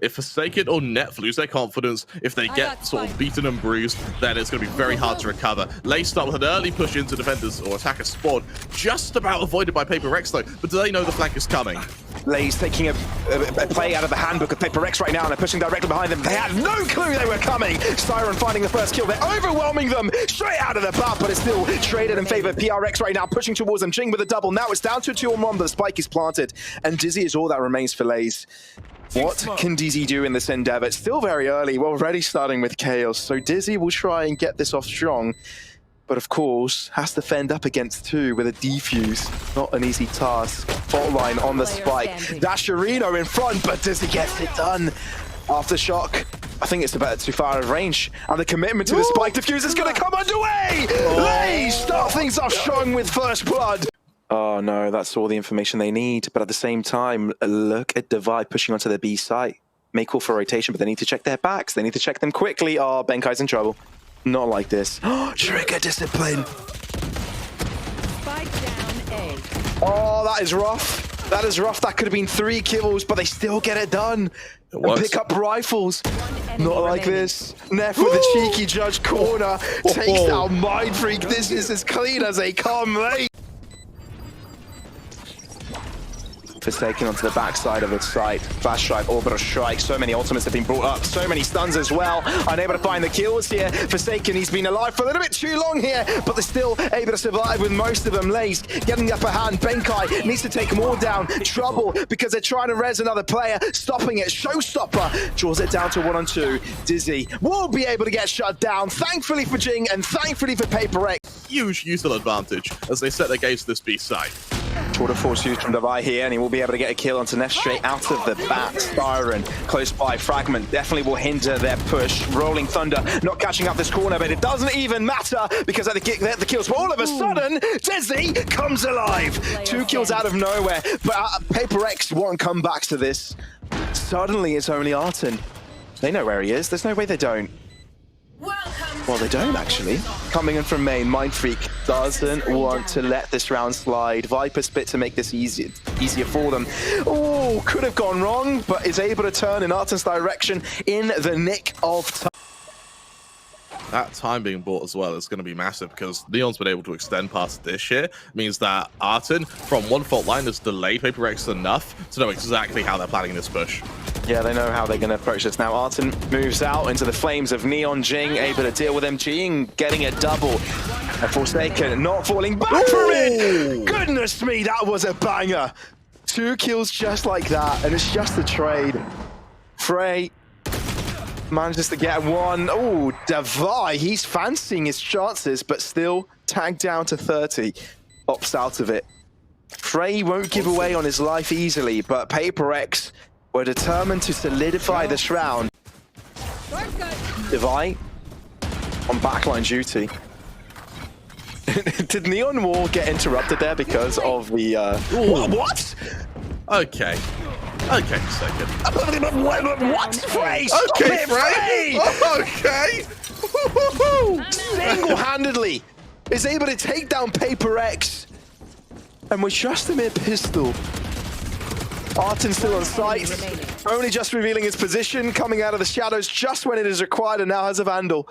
If Forsaken or Net lose their confidence, if they get sort of beaten and bruised, then it's going to be very hard to recover. LaZe start with an early push into defenders or attacker spawn, just about avoided by Paper Rex though, but do they know the flank is coming? LaZe taking a play out of the handbook of Paper Rex right now, and they're pushing directly behind them. They had no clue they were coming. Siren finding the first kill. They're overwhelming them straight out of the bat, but it's still traded in favor of PRX right now, pushing towards them. Jing with a double. Now it's down to a 2-on-1, but the spike is planted, and Dizzy is all that remains for LaZe. What can Dizzy do in this endeavor? It's still very early. We're already starting with Chaos, so Dizzy will try and get this off strong. But of course, has to fend up against 2 with a defuse. Not an easy task. Fault line on the spike. Dasherino in front, but Dizzy gets it done. Aftershock, I think it's about too far out of range. And the commitment to the spike defuse is going to come underway! LaZe start things off strong with first blood. Oh no, that's all the information they need. But at the same time, look at Divide pushing onto the B site. May call for rotation, but they need to check their backs. They need to check them quickly. Oh, Benkai's in trouble. Not like this. Trigger discipline. Spike down A. Oh, that is rough. That is rough. That could have been 3 kills, but they still get it done. And pick up rifles. Not like this. Neff with the cheeky judge corner. Takes down Mind Freak. This is as clean as they come, mate. Forsaken onto the backside of its site. Flash strike, orbital strike. So many ultimates have been brought up. So many stuns as well. Unable to find the kills here. Forsaken, he's been alive for a little bit too long here, but they're still able to survive with most of them. LaZe getting the upper hand. Benkai needs to take more down. Trouble because they're trying to res another player. Stopping it. Showstopper draws it down to 1-on-2. Dizzy will be able to get shut down. Thankfully for Jing and thankfully for Paper X. Huge useful advantage as they set their gaze to this B side. Short of force used from Devi here, and he will be able to get a kill onto Neff straight out of the bat. Siren close by. Fragment definitely will hinder their push. Rolling Thunder not catching up this corner, but it doesn't even matter because at the kills. But all of a sudden, Dizzy comes alive. 2 kills out of nowhere, but Paper X won't come back to this. Suddenly, it's only Arton. They know where he is. There's no way they don't. Well, they don't actually. Coming in from main, Mind Freak doesn't want to let this round slide. Viper spit to make this easier for them. Oh, could have gone wrong, but is able to turn in Arton's direction in the nick of time. That time being bought as well is going to be massive because Neon's been able to extend past this year. Means that Arton, from one fault line, has delayed Paper Rex enough to know exactly how they're planning this push. Yeah, they know how they're going to approach this. Now, Arton moves out into the flames of Neon. Jing able to deal with him. Jing getting a double. And Forsaken not falling back for it. Goodness me, that was a banger. 2 kills just like that, and it's just a trade. Frey manages to get 1. Oh, Devi, he's fancying his chances, but still tagged down to 30. Opts out of it. Frey won't give away on his life easily, but Paper X were determined to solidify this round. Devi on backline duty. Did Neon Wall get interrupted there because of the... What? Okay. Okay, second. What? Frey? Okay, Frey! Okay! Single-handedly is able to take down Paper X. And with just a mere pistol. Arton still on site, only just revealing his position, coming out of the shadows just when it is required, and now has a Vandal.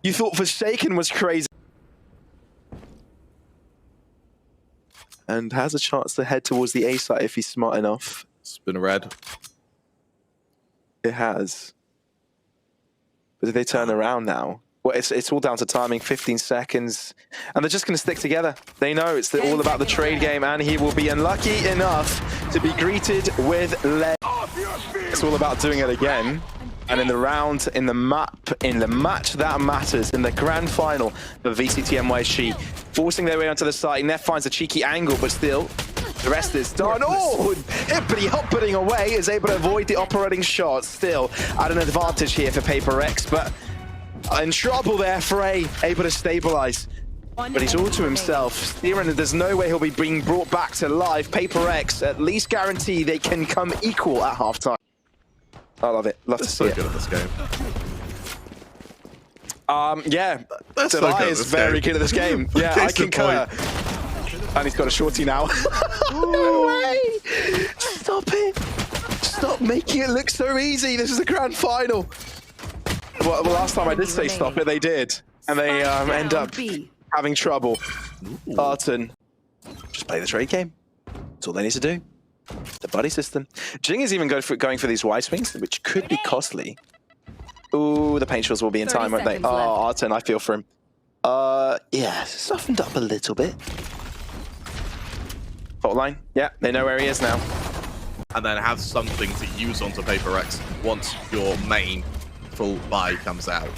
You thought Forsaken was crazy. And has a chance to head towards the A site if he's smart enough. It's been red. It has. But did they turn around now? Well, it's all down to timing, 15 seconds. And they're just going to stick together. They know it's all about the trade game, and he will be unlucky enough to be greeted with lead. It's all about doing it again. And in the round, in the match that matters, in the grand final of VCT NYC, forcing their way onto the site. Neff finds a cheeky angle, but still, the rest is done. Oh, hippity-hopping away, is able to avoid the operating shot. Still at an advantage here for Paper X, but in trouble there, Frey, able to stabilize. But he's all to himself. Steering, there's no way he'll be being brought back to life. Paper X, at least guarantee they can come equal at halftime. I love it. Love to see it. Good at this game. Yeah, Devi is very good at this game. Yeah, I concur. And he's got a shorty now. No way! Stop it! Stop making it look so easy. This is the grand final. Well, the last time I did say stop it, they did. And they end up having trouble. Arton, just play the trade game. That's all they need to do. The buddy system. Jing is even going for these wide swings, which could be costly. Ooh, the paint shots will be in time, won't they? Oh, Arton, I feel for him. Yeah, softened up a little bit. Fault line. Yeah, they know where he is now. And then have something to use onto Paper X once your main full buy comes out.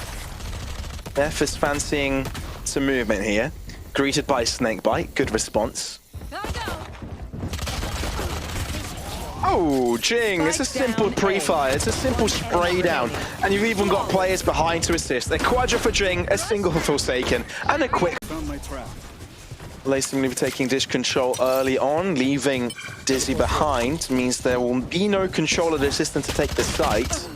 F is fancying some movement here. Greeted by Snakebite. Good response. Oh, Jing, it's a simple pre-fire, it's a simple spray down, and you've even got players behind to assist. A quadra for Jing, a single for Forsaken, and a quick... LaZe seemingly taking dish control early on, leaving Dizzy behind, means there will be no controller assistant to take the site.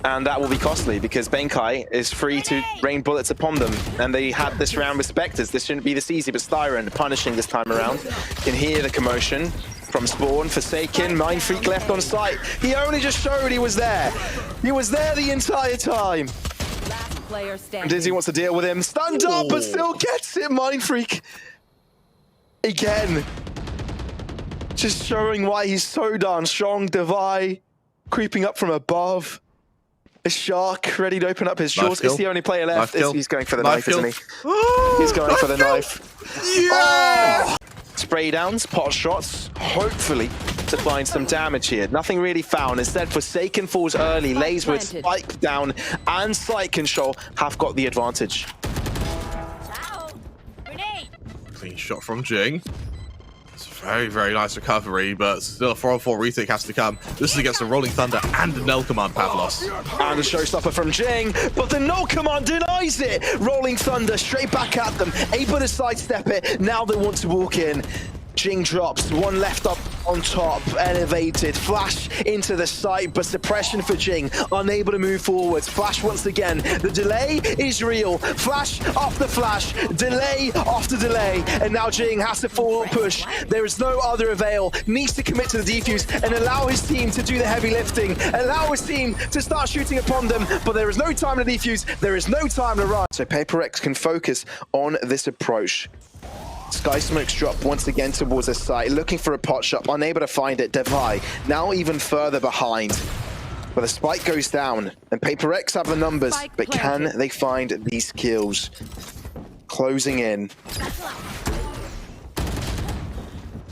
And that will be costly, because Benkai is free to rain bullets upon them, and they had this round with Spectres. This shouldn't be this easy, but Styron punishing this time around. You can hear the commotion from Spawn. Forsaken, Mind Freak left on site. He only just showed he was there. He was there the entire time. And Dizzy wants to deal with him. Stunned up, but still gets it. Mind Freak again. Just showing why he's so darn strong. Devi creeping up from above. A shark ready to open up his jaws. It's the only player left. He's going for the knife, isn't he? He's going for the knife. Yeah! Oh! Spray downs, pot shots, hopefully to find some damage here. Nothing really found. Instead, Forsaken falls early. LaZe with spike down and site control have got the advantage. Clean shot from Jing. It's a very, very nice recovery, but still a 4-on-4 retake has to come. This is against a Rolling Thunder and a Null Command Pavlos. And a showstopper from Jing, but the Null Command denies it. Rolling Thunder straight back at them, able to sidestep it. Now they want to walk in. Jing drops, one left up on top, elevated, flash into the site, but suppression for Jing, unable to move forwards. Flash once again, the delay is real. Flash after flash, delay after delay, and now Jing has to forward push. There is no other avail, needs to commit to the defuse and allow his team to do the heavy lifting, allow his team to start shooting upon them, but there is no time to defuse, there is no time to run. So Paper X can focus on this approach. Sky Smokes drop once again towards the site, looking for a pot shot, unable to find it. Devi now even further behind. But the spike goes down, and Paper X have the numbers, but can they find these kills? Closing in.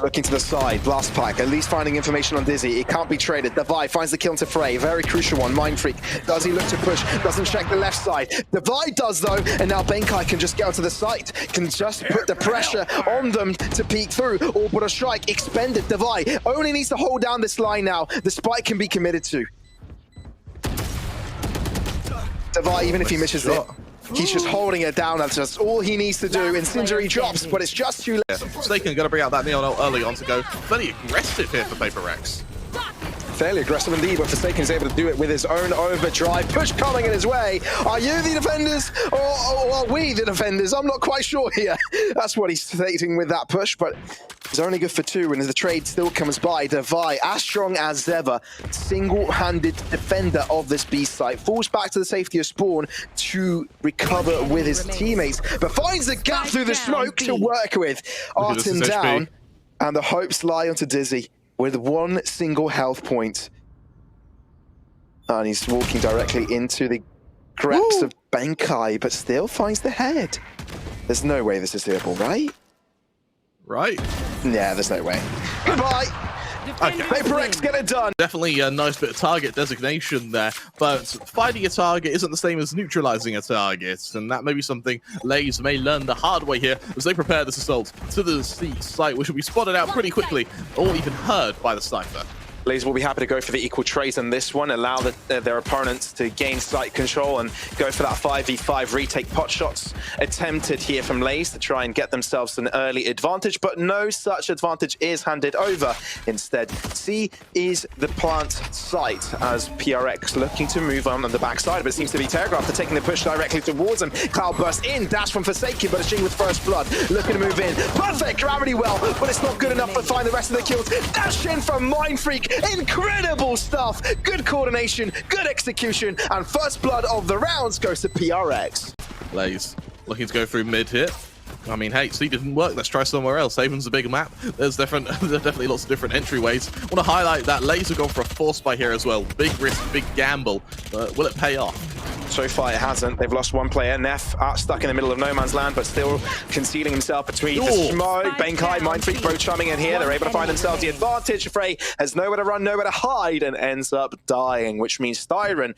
Looking to the side, blast pack, at least finding information on Dizzy. It can't be traded. Devi finds the kill into Frey. Very crucial one. Mind Freak. Does he look to push? Doesn't check the left side. Devi does though, and now Benkai can just get onto the site. Can just put the pressure on them to peek through. Or put a strike. Expended. Devi only needs to hold down this line now. The spike can be committed to. Devi, even if he misses it, he's just holding it down. That's just all he needs to do. Incendiary drops, but it's just too late. Forsaken going to bring out that Neon early on to go fairly aggressive here for Paper X. Fairly aggressive indeed, but Forsaken is able to do it with his own overdrive. Push coming in his way. Are you the defenders or are we the defenders? I'm not quite sure here. That's what he's stating with that push, but it's only good for two, and as the trade still comes by, Devi, as strong as ever, single-handed defender of this B site, falls back to the safety of Spawn to recover with his teammates, but finds a gap through the smoke to work with. Arton down, and the hopes lie onto Dizzy with one single health point. And he's walking directly into the grasp of Benkai, but still finds the head. There's no way this is doable, right? Right. Yeah, there's no way. Goodbye! Okay. Paper X, get it done! Definitely a nice bit of target designation there, but finding a target isn't the same as neutralizing a target, and that may be something LaZe may learn the hard way here as they prepare this assault to the C site, which will be spotted out pretty quickly, or even heard by the sniper. LaZe will be happy to go for the equal trades on this one, allow their opponents to gain site control and go for that 5v5 retake pot shots attempted here from LaZe to try and get themselves an early advantage, but no such advantage is handed over. Instead, C is the plant site as PRX looking to move on the backside, but it seems to be Telegraph taking the push directly towards him. Cloud burst in, dash from Forsaken, but it's Jing with first blood, looking to move in. Perfect gravity well, but it's not good enough to find the rest of the kills. Dash in from Mind Freak, Incredible stuff. Good coordination, good execution, and first blood of the rounds goes to PRX. LaZe looking to go through mid here. I mean, hey, C didn't work. Let's try somewhere else. Haven's a big map. There's definitely lots of different entryways. I want to highlight that LaZe have gone for a force buy here as well. Big risk, big gamble. Will it pay off? So far, it hasn't. They've lost one player. Neff stuck in the middle of no man's land, but still concealing himself between the smoke. Benkai, Mindfreak, both chumming in here. They're able to find themselves the advantage. Frey has nowhere to run, nowhere to hide, and ends up dying, which means Styron,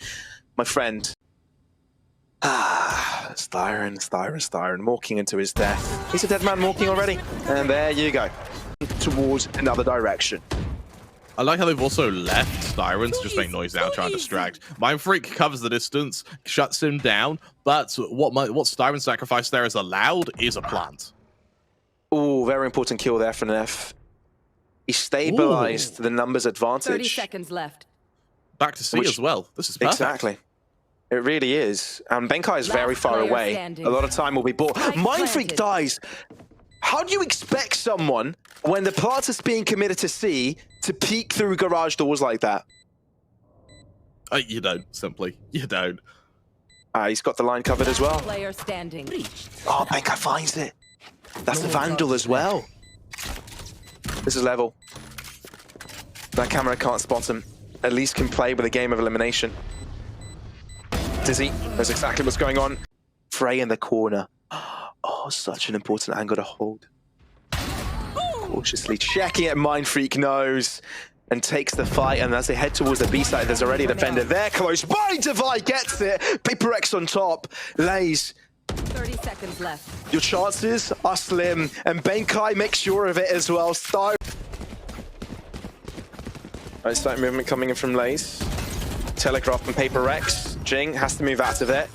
my friend. Styron, walking into his death. He's a dead man walking already. And there you go. Towards another direction. I like how they've also left Styron to just make noise now, trying to distract. Mindfreak covers the distance, shuts him down, but what Styron sacrifice there is allowed is a plant. Oh, very important kill there for Neff. He stabilized the numbers advantage. 30 seconds left. Back to C as well. This is perfect. Exactly. It really is. And Benkai is very far away. A lot of time will be bought. Mindfreak dies. How do you expect someone, when the plant is being committed to C, to peek through garage doors like that? You don't, simply. You don't. He's got the line covered as well. Player standing. Oh, Benkai finds it. That's the Vandal as well. This is level. That camera can't spot him. At least can play with a game of elimination. Dizzy knows exactly what's going on. Frey in the corner. Oh, such an important angle to hold. Cautiously checking it, Mindfreak knows and takes the fight. And as they head towards the B side, there's already a defender there close by. Divide gets it. PaperX on top. LaZe. 30 seconds left. Your chances are slim, and Benkai makes sure of it as well. Star movement coming in from LaZe. Telegraph from PaperX. Jing has to move out of it.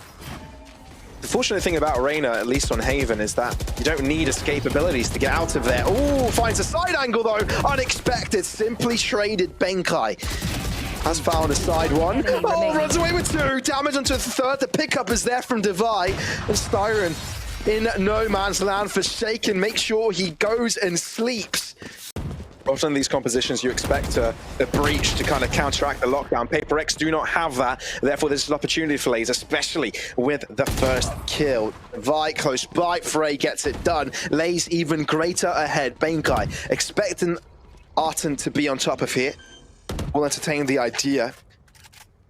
The fortunate thing about Reyna, at least on Haven, is that you don't need escape abilities to get out of there. Oh, finds a side angle though. Unexpected, simply traded. Benkai has found a side one. Oh, runs away with two. Damage onto the third. The pickup is there from Devi. And Styron in no man's land, forsaken. Make sure he goes and sleeps. Often in these compositions, you expect a breach to kind of counteract the lockdown. PaperX do not have that. Therefore, there's an opportunity for LaZe, especially with the first kill. Vi close by. Frey gets it done. LaZe even greater ahead. Benkai expecting Arten to be on top of here. Will entertain the idea.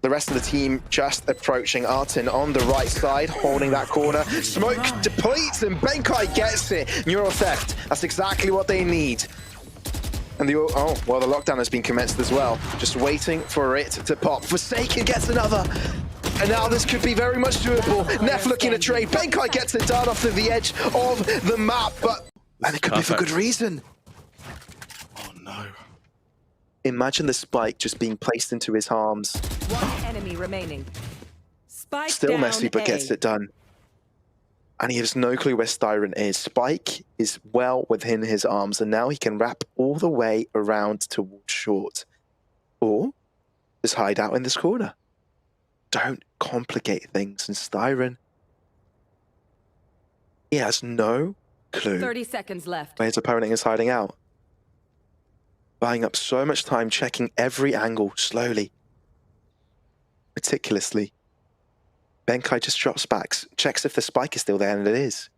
The rest of the team just approaching Arten on the right side, holding that corner. Smoke depletes and Benkai gets it. Neural theft. That's exactly what they need. And the lockdown has been commenced as well. Just waiting for it to pop. Forsaken gets another. And now this could be very much doable. Neff looking to trade. Benkai gets it done off to the edge of the map, and it could be for good reason. Oh no. Imagine the spike just being placed into his arms. One enemy remaining. Spike Still down messy, but gets it done. And he has no clue where Styron is. Spike is well within his arms, and now he can wrap all the way around towards short. Or just hide out in this corner. Don't complicate things. And Styron, he has no clue 30 seconds left. where his opponent is hiding out. Buying up so much time, checking every angle slowly, meticulously. Benkai just drops back, checks if the spike is still there, and it is.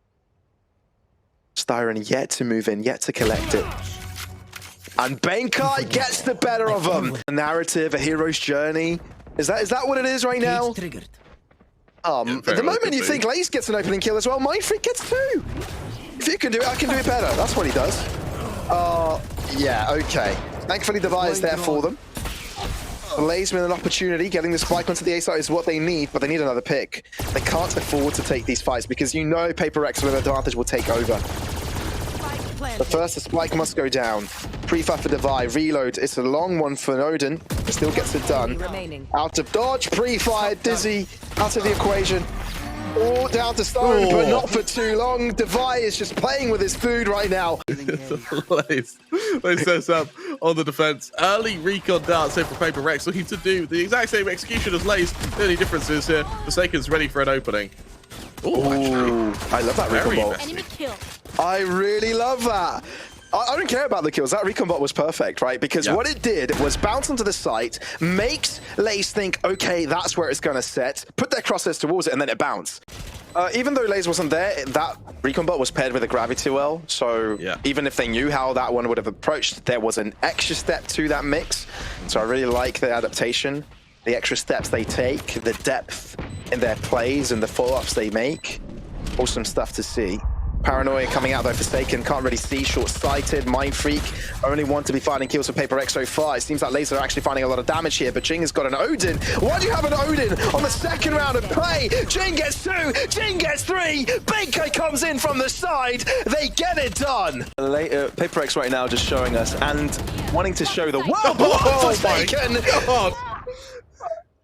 Styron yet to move in, yet to collect it. And Benkai gets the better of him. A narrative, a hero's journey. Is that what it is right now? At the moment you think LaZe gets an opening kill as well, Mindfreak gets two. If you can do it, I can do it better. That's what he does. Yeah, okay. Thankfully, Devi is there for them. LaZe with an opportunity, getting the spike onto the A side is what they need, but they need another pick. They can't afford to take these fights because you know PaperX with an advantage will take over. But first, the spike must go down. Pre-fire for Devi, reload. It's a long one for Odin. Still gets it done. Out of dodge, pre-fire, Dizzy out of the equation. All down to Stone, but not for too long. Devi is just playing with his food right now. LaZe sets up on the defense. Early recon darts here for PaperX, looking to do the exact same execution as LaZe. The only difference is here, Forsaken's ready for an opening. Ooh, I love that recon bolt. Enemy kill. I really love that. I don't care about the kills. That recon bot was perfect, right? Because what it did was bounce onto the site, makes LaZe think, okay, that's where it's going to set, put their crosshairs towards it, and then it bounced. Even though LaZe wasn't there, that recon bot was paired with a gravity well. So even if they knew how that one would have approached, there was an extra step to that mix. So I really like the adaptation, the extra steps they take, the depth in their plays and the follow-ups they make. Awesome stuff to see. Paranoia coming out though, Forsaken, can't really see, short-sighted, Mind Freak, only want to be finding kills for Paper X so far. It seems like LaZe are actually finding a lot of damage here, but Jing has got an Odin. Why do you have an Odin on the second round of play? Jing gets 2, Jing gets 3, Big K comes in from the side, they get it done! Paper X right now just showing us, and wanting to show the world what Forsaken!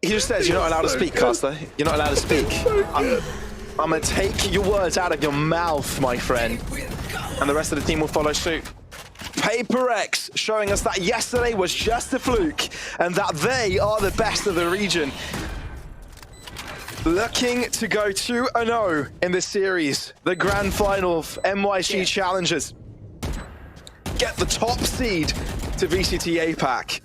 He just says, you're not allowed to speak, Caster. You're not allowed to speak. I'm gonna take your words out of your mouth, my friend. And the rest of the team will follow suit. Paper X showing us that yesterday was just a fluke and that they are the best of the region. Looking to go 2-0 in the series. The grand final of NYC Challengers. Get the top seed to VCT APAC.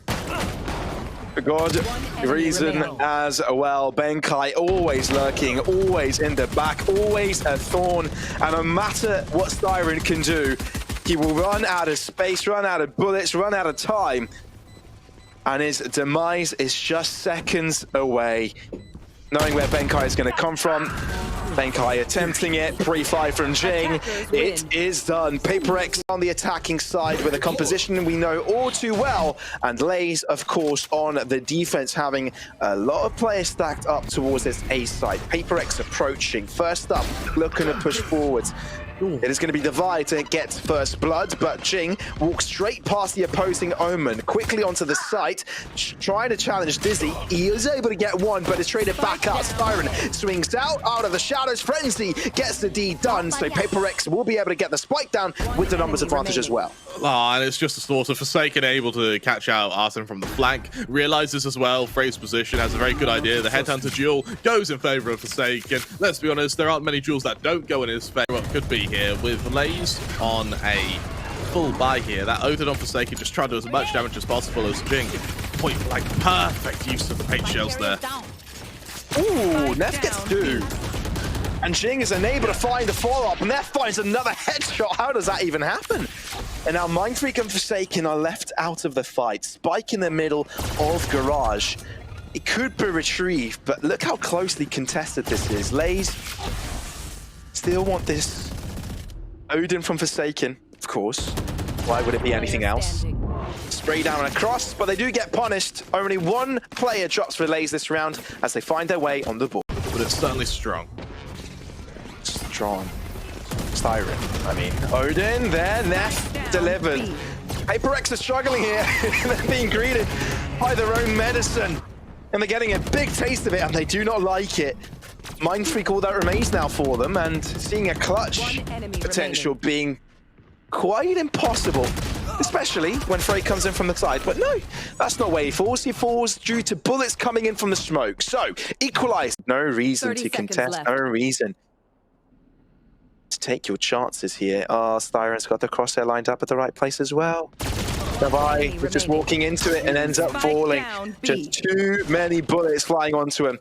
Good reason as well. Benkai always lurking, always in the back, always a thorn. And no matter what Styron can do, he will run out of space, run out of bullets, run out of time. And his demise is just seconds away. Knowing where Benkai is going to come from. Benkai attempting it, pre-fly from Jing. It is done. Paper X on the attacking side with a composition we know all too well. And LaZe, of course, on the defense, having a lot of players stacked up towards this A side. Paper X approaching. First up, looking to push forwards. It is going to be Divide to get first blood, but Jing walks straight past the opposing Omen, quickly onto the site, trying to challenge Dizzy. He is able to get one, but is traded back out. Styron swings out of the shadows. Frenzy gets the D done, so Paper X will be able to get the spike down with the numbers advantage as well. And it's just a sort of Forsaken able to catch out Arsen from the flank. Realizes as well, Frey's position, has a very good idea. The Headhunter duel goes in favor of Forsaken. Let's be honest, there aren't many duels that don't go in his favor. What could be here with LaZe on a full buy here. That Odin on Forsaken just trying to do as much damage as possible as Jing. Point blank, perfect use of the paint shells there. Ooh, Neff gets 2. And Jing is unable to find the follow-up. Neff finds another headshot. How does that even happen? And now Mind Freak and Forsaken are left out of the fight. Spike in the middle of Garage. It could be retrieved, but look how closely contested this is. LaZe still want this Odin from Forsaken, of course. Why would it be anything else? Spray down across, but they do get punished. Only one player drops for LaZe this round as they find their way on the board. But it's certainly strong. Strong. Styron. I mean, Odin there, Neff delivered. Paper X are struggling here. They're being greeted by their own medicine. And they're getting a big taste of it, and they do not like it. Mind Freak, all that remains now for them, and seeing a clutch potential being quite impossible, especially when Frey comes in from the side. But no, that's not where he falls. He falls due to bullets coming in from the smoke. So, equalize. No reason to contest, no reason to take your chances here. Oh, Styron's got the crosshair lined up at the right place as well. Davai was just walking into it and ends up falling. Just too many bullets flying onto him.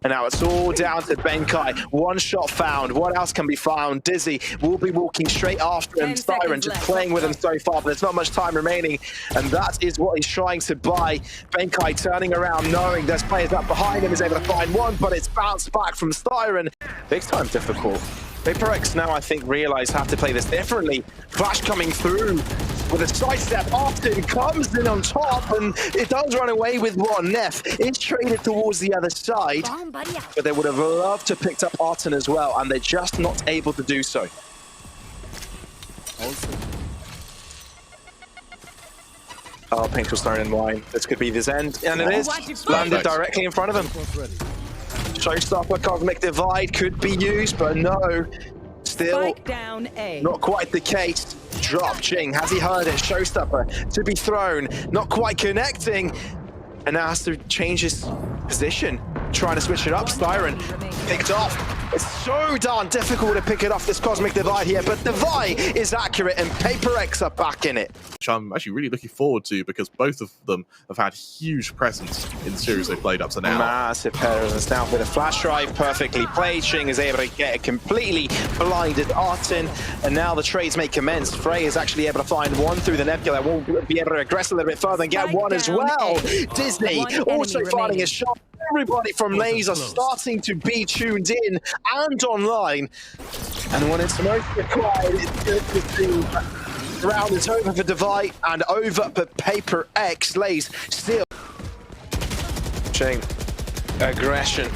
And now it's all down to Benkai. One shot found. What else can be found? Dizzy will be walking straight after him. Styron just playing with him so far, but there's not much time remaining. And that is what he's trying to buy. Benkai turning around, knowing there's players up behind him, is able to find one, but it's bounced back from Styron. Big time difficult. Paper X now, I think, realize how to play this differently. Flash coming through with a sidestep. Austin comes in on top, and it does run away with one. Neff is traded towards the other side, but they would have loved to have picked up Arten as well, and they're just not able to do so. Oh, Pink was thrown in line. This could be his end, and it is. Landed directly in front of him. Showstopper, Cosmic Divide could be used, but no. Still not quite the case. Drop Jing. Has he heard it? Showstopper to be thrown. Not quite connecting. And now has to change his position. trying to switch it up. Siren picked off. It's so darn difficult to pick it off this Cosmic Divide here, but Divide is accurate and Paper X are back in it. Which I'm actually really looking forward to because both of them have had huge presence in the series they've played up to now. Massive presence now with a flash drive perfectly played. Shing is able to get a completely blinded Artin, and now the trades may commence. Frey is actually able to find one through the nebula. Won't be able to aggress a little bit further and get one as well. Disney also finding a shot. Everybody from LaZe are starting to be tuned in and online. And when it's most required, it's good to see. The round is over for Divide and over for Paper X. LaZe still. Chain. Aggression.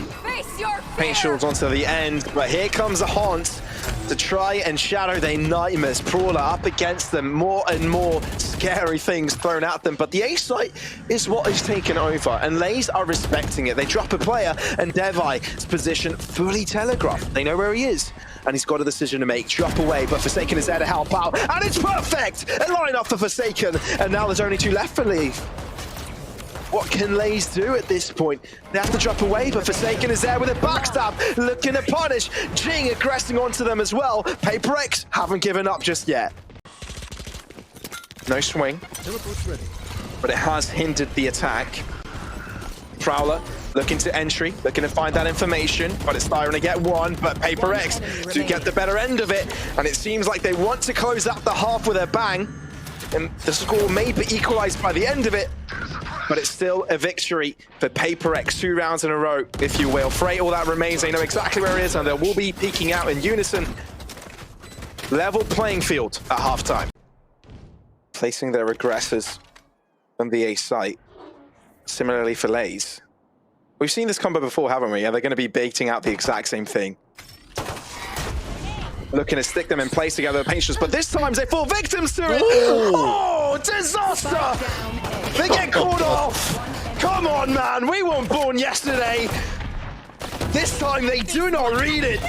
Paint shields onto the end, but here comes the Haunt to try and shadow their nightmares. Brawler up against them, more and more scary things thrown at them, but the A site is what is taken over, and LaZe are respecting it. They drop a player, and Devi's position fully telegraphed. They know where he is, and he's got a decision to make. Drop away, but Forsaken is there to help out, and it's perfect! A line off for Forsaken, and now there's only 2 left for LaZe. What can LaZe do at this point? They have to drop away, but Forsaken is there with a backstab, looking to punish. Jing aggressing onto them as well. Paper X haven't given up just yet. No swing, but it has hindered the attack. Prowler looking to entry, looking to find that information, but it's Siren to get one, but Paper X to get the better end of it, and it seems like they want to close out the half with a bang, and the score may be equalized by the end of it. But it's still a victory for Paper X, 2 rounds in a row, if you will. Frey, all that remains, they know exactly where it is, and they will be peeking out in unison. Level playing field at halftime. Placing their aggressors on the A site. Similarly for LaZe. We've seen this combo before, haven't we? And they're going to be baiting out the exact same thing. Looking to stick them in place together with patience, but this time they fall victims to it. Oh, disaster! They get caught off. Come on, man. We weren't born yesterday. This time they do not read it.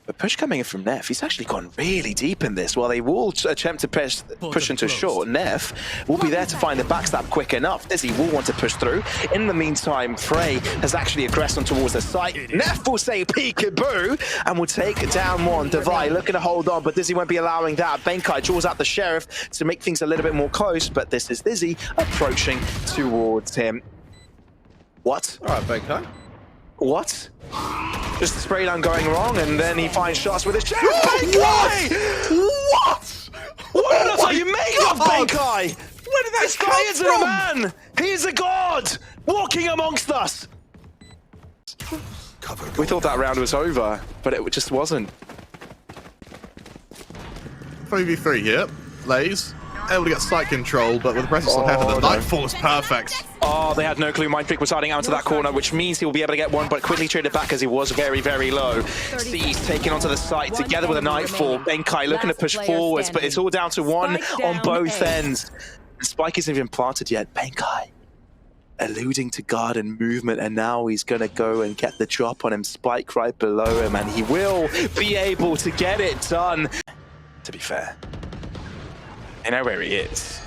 The push coming in from Neff, he's actually gone really deep in this. While they will attempt to push into short, Neff will be there to find the backstab quick enough. Dizzy will want to push through. In the meantime, Frey has actually aggressed on towards the site. Neff will say peekaboo and will take down one. Divide looking to hold on, but Dizzy won't be allowing that. Benkai draws out the Sheriff to make things a little bit more close, but this is Dizzy approaching towards him. What? All right, Benkai. What? Just the spray down going wrong, and then he finds shots with his Sheriff. What? What? What else are you made of, Benkai? Where did that This guy isn't a man! He is a god! Walking amongst us! We thought that round was over, but it just wasn't. 3v3 here. LaZe able to get site control, but with the presence on heaven, the Nightfall is perfect. Oh, they had no clue. Mindfreak was hiding out into that corner, which means he will be able to get one, but quickly traded back as he was very, very low. C's taking onto the site together with a Nightfall. Benkai looking to push forwards, but it's all down to one on both ends. The spike isn't even planted yet. Benkai alluding to guard and movement, and now he's going to go and get the drop on him. Spike right below him, and he will be able to get it done. To be fair, they know where he is.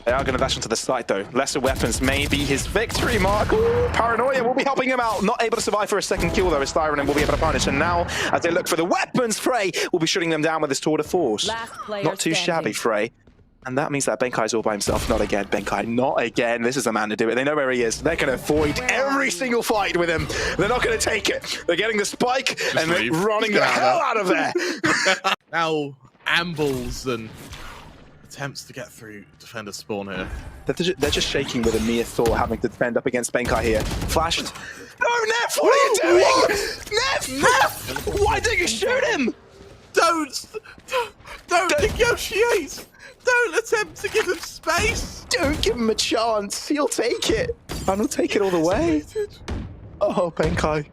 They are going to dash into the site, though. Lesser weapons may be his victory mark. Ooh, Paranoia will be helping him out. Not able to survive for a second kill, though, as Siren will be able to punish. And now, as they look for the weapons, Frey will be shooting them down with his tour de force. Not too shabby, Frey. And that means that Benkai's all by himself. Not again, Benkai. Not again. This is the man to do it. They know where he is. They're going to avoid every single fight with him. They're not going to take it. They're getting the spike and they're running the hell out of there. Now, ambles and attempts to get through defender spawn here. They're just shaking with a mere thought having to defend up against Benkai here. Flashed. No, Neff! What are you doing? Neff! Why didn't you shoot him? Don't negotiate! Don't attempt to give him space! Don't give him a chance. He'll take it. And he'll take it all the way. Oh, Benkai.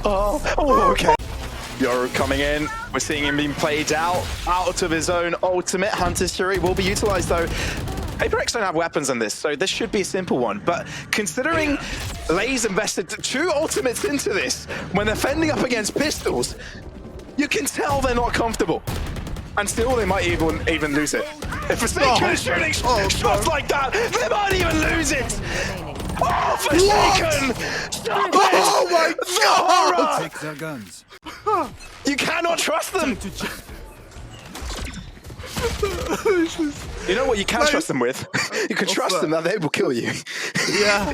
Oh, okay. Yoru coming in. We're seeing him being played out of his own ultimate. Hunter's Fury will be utilized, though. Paper X don't have weapons on this, so this should be a simple one. But considering LaZe invested 2 ultimates into this, when they're fending up against pistols, you can tell they're not comfortable. And still, they might even lose it. If Forsaken is shooting shots like that, they might even lose it. Oh, Forsaken! Stop it! Oh my God! Take their guns. You cannot trust them! You know what you can trust them with? You can trust them that they will kill you. Yeah.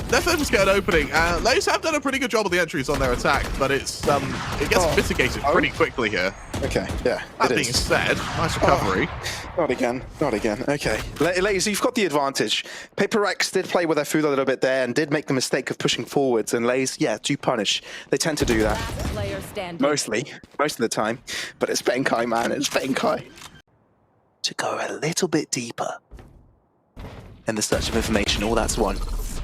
Definitely just get an opening. LaZe have done a pretty good job of the entries on their attack, but it gets mitigated pretty quickly here. Okay, yeah. That being said, nice recovery. Not again, not again. Okay. LaZe, you've got the advantage. Paper X did play with their food a little bit there and did make the mistake of pushing forwards, and LaZe, yeah, do punish. They tend to do that. Last player standing. Mostly. Most of the time. But it's Benkai, man. It's Benkai. To go a little bit deeper in the search of information. Oh, that's one.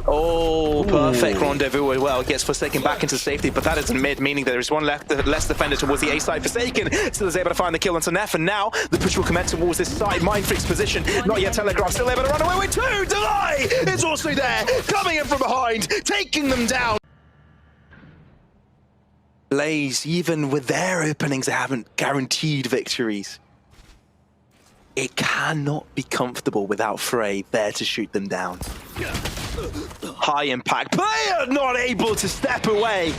Oh, perfect rendezvous as well. Gets Forsaken back into safety, but that is in mid, meaning there is one less defender towards the A side. Forsaken still is able to find the kill onto Neff, and now the push will commence towards this side. Mindfreak's position, not yet telegraphed, still able to run away with two. Delay is also there, coming in from behind, taking them down. LaZe, even with their openings, they haven't guaranteed victories. It cannot be comfortable without Frey there to shoot them down. High impact player not able to step away.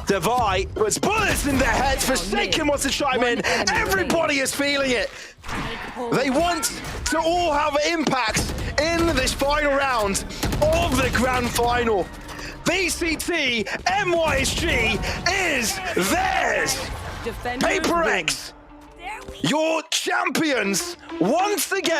Divide puts bullets in their heads. Forsaken wants to chime in. Everybody is feeling it. They want to all have impacts in this final round of the grand final. VCT MYSG is theirs. Defenders Paper win. X, your champions once again.